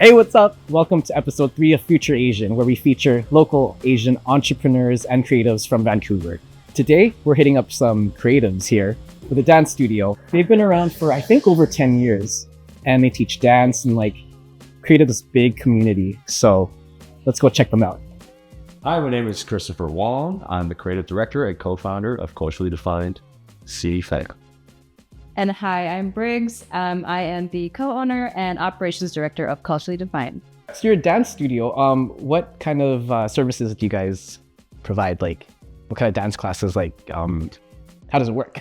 Hey, what's up? Welcome to episode 3 of FUTR.AZN, where we feature local Asian entrepreneurs and creatives from Vancouver. Today, we're hitting up some creatives here with a dance studio. They've been around for, I think, over 10 years, and they teach dance and created this big community. So let's go check them out. Hi, my name is Christopher Wong. I'm the creative director and co-founder of Culturally Defined CFEC. And hi, I'm Briggs. I am the co-owner and operations director of Culturally Defined. So you're a dance studio. What kind of services do you guys provide? Like, what kind of dance classes? How does it work?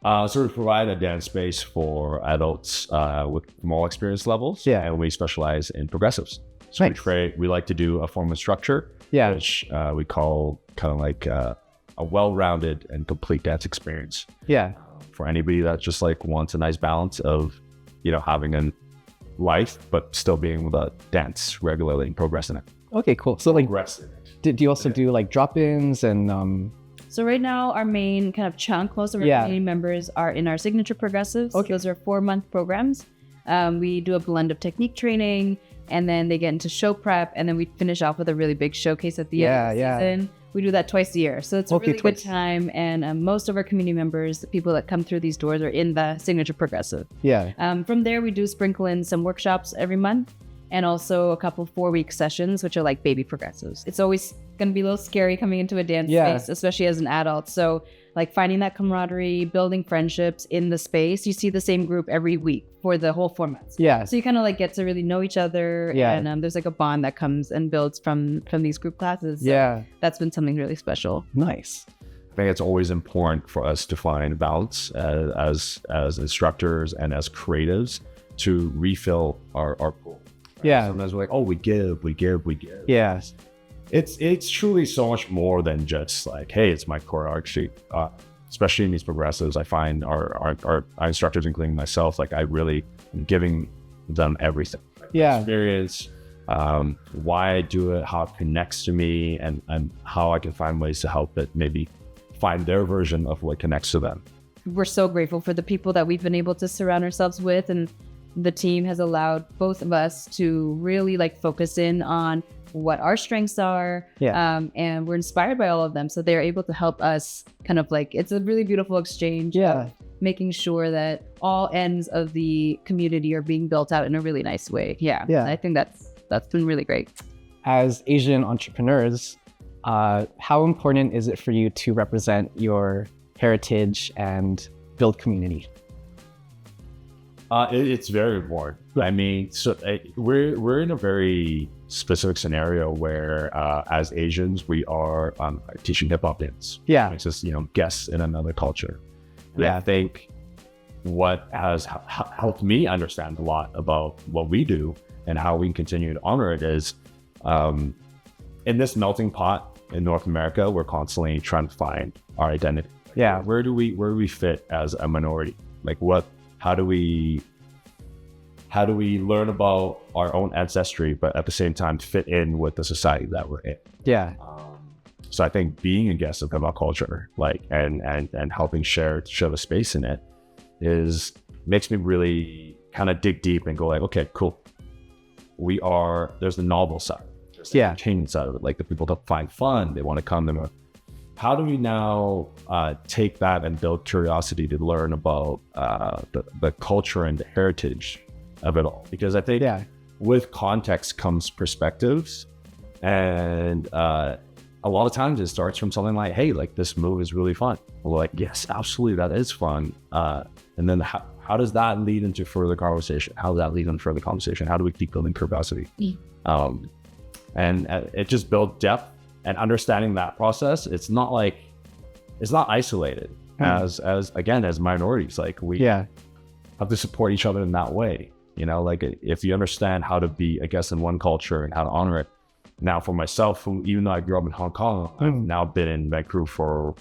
So we provide a dance space for adults with more experience levels. Yeah. And we specialize in progressives. So Nice. we like to do a form of structure, Yeah. which we call kind of like a well-rounded and complete dance experience. Yeah. For anybody that just wants a nice balance of, having a life, but still being able to dance regularly and progress in it. Okay, cool. So Progress in it. do you also do drop-ins and So right now, our main kind of chunk, most of our community members are in our signature progressives. Okay. Those are 4-month programs. We do a blend of technique training, and then they get into show prep, and then we finish off with a really big showcase at the end of the season. We do that twice a year. So it's a really good time. And most of our community members, the people that come through these doors, are in the signature progressive. Yeah. From there, we do sprinkle in some workshops every month, and also a couple 4-week sessions, which are like baby progressives. It's always going to be a little scary coming into a dance space, especially as an adult. So finding that camaraderie, building friendships in the space. You see the same group every week for the whole 4 months. Yeah. So you kind of get to really know each other. Yeah. And there's a bond that comes and builds from these group classes. So Yeah. that's been something really special. Nice. I think it's always important for us to find balance as instructors and as creatives to refill our pool. Right? Yeah. Sometimes we're like, oh, we give. Yeah. It's truly so much more than just hey, it's my choreography. Especially in these progressives, I find our instructors, including myself, I really am giving them everything. Yeah. Experience, why I do it, how it connects to me, and how I can find ways to help it maybe find their version of what connects to them. We're so grateful for the people that we've been able to surround ourselves with, and the team has allowed both of us to really focus in on what our strengths are. And we're inspired by all of them, so they're able to help us it's a really beautiful exchange. Making sure that all ends of the community are being built out in a really nice way. I think that's been really great. As Asian entrepreneurs, how important is it for you to represent your heritage and build community? It's very important. I mean, we're in a very specific scenario where, as Asians, we are teaching hip hop dance. Yeah. It's just guests in another culture. And Yeah. I think what has helped me understand a lot about what we do and how we can continue to honor it is, in this melting pot in North America, we're constantly trying to find our identity. Yeah. Where do we fit as a minority? How do we learn about our own ancestry, but at the same time fit in with the society that we're in? Yeah. So I think being a guest of hip hop culture, and helping share the space in it, makes me really kind of dig deep and go okay, cool. There's the novel side, there's the entertainment side of it, the people that find fun, they want to come to. How do we now take that and build curiosity to learn about the culture and the heritage of it all? Because I think with context comes perspectives, and a lot of times it starts from something hey, this move is really fun. We're yes, absolutely, that is fun. And then how does that lead into further conversation? How does that lead into further conversation? How do we keep building curiosity? And it just builds depth. And understanding that process, it's not isolated. As minorities, we have to support each other in that way. If you understand how to be a guest in one culture and how to honor it. Now, for myself, even though I grew up in Hong Kong, I've now been in Vancouver for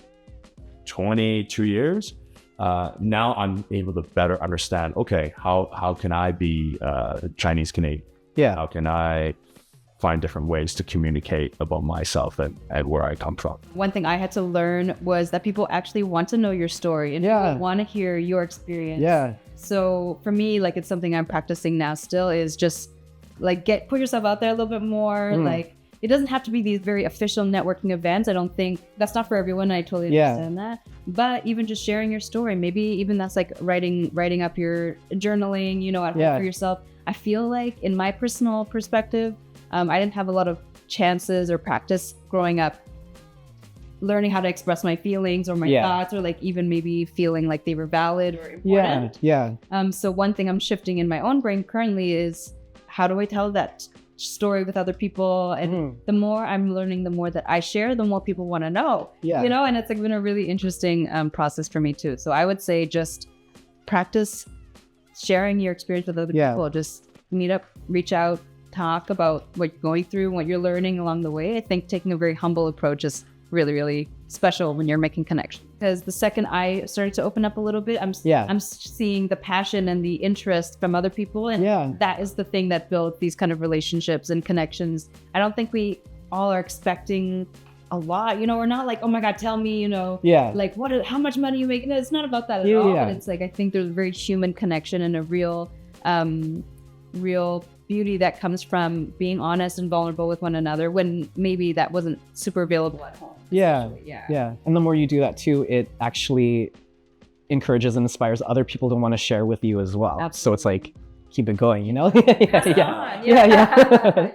22 years. Now I'm able to better understand. Okay, how can I be Chinese Canadian? Yeah. How can I find different ways to communicate about myself and where I come from. One thing I had to learn was that people actually want to know your story and people want to hear your experience. Yeah. So for me, like, it's something I'm practicing now still, is just like put yourself out there a little bit more. Like, it doesn't have to be these very official networking events. I don't think that's not for everyone. I totally understand that. But even just sharing your story, maybe even that's like writing up your journaling, you know, at home for yourself. I feel like in my personal perspective, I didn't have a lot of chances or practice growing up learning how to express my feelings or my thoughts, or like even maybe feeling like they were valid or important. So one thing I'm shifting in my own brain currently is, how do I tell that story with other people? And the more I'm learning, the more that I share, the more people want to know. You know, and it's like been a really interesting process for me too. So I would say just practice sharing your experience with other people. Just meet up, reach out, talk about what you're going through, what you're learning along the way. I think taking a very humble approach is really, really special when you're making connections. Because the second I started to open up a little bit, I'm seeing the passion and the interest from other people, and that is the thing that builds these kind of relationships and connections. I don't think we all are expecting a lot, you know. We're not like, oh my god, tell me, you know, like how much money you make. No, it's not about that at all. But it's like, I think there's a very human connection and a real beauty that comes from being honest and vulnerable with one another when maybe that wasn't super available at home. And the more you do that too, it actually encourages and inspires other people to want to share with you as well. Absolutely. So it's like, keep it going, you know.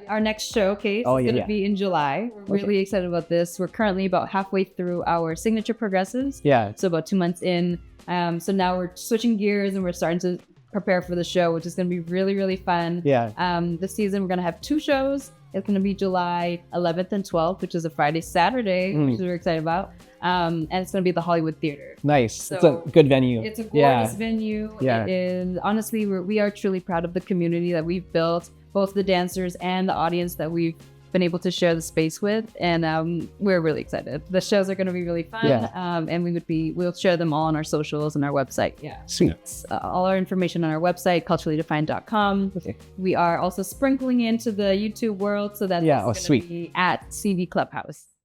Our next showcase is going to be in July. We're really excited about this. We're currently about halfway through our signature progressives, so about 2 months in. So now we're switching gears and we're starting to prepare for the show, which is going to be really, really fun. This season we're going to have 2 shows. It's going to be July 11th and 12th, which is a Friday, Saturday, which we're excited about. And it's going to be at the Hollywood Theater. Nice. So it's a good venue. It's a gorgeous venue. It is, honestly, we are truly proud of the community that we've built, both the dancers and the audience that we've been able to share the space with, and we're really excited. The shows are going to be really fun, and we'll share them all on our socials and our website. Sweet. All our information on our website, culturallydefined.com. We are also sprinkling into the YouTube world, so that's going to be at CV Clubhouse.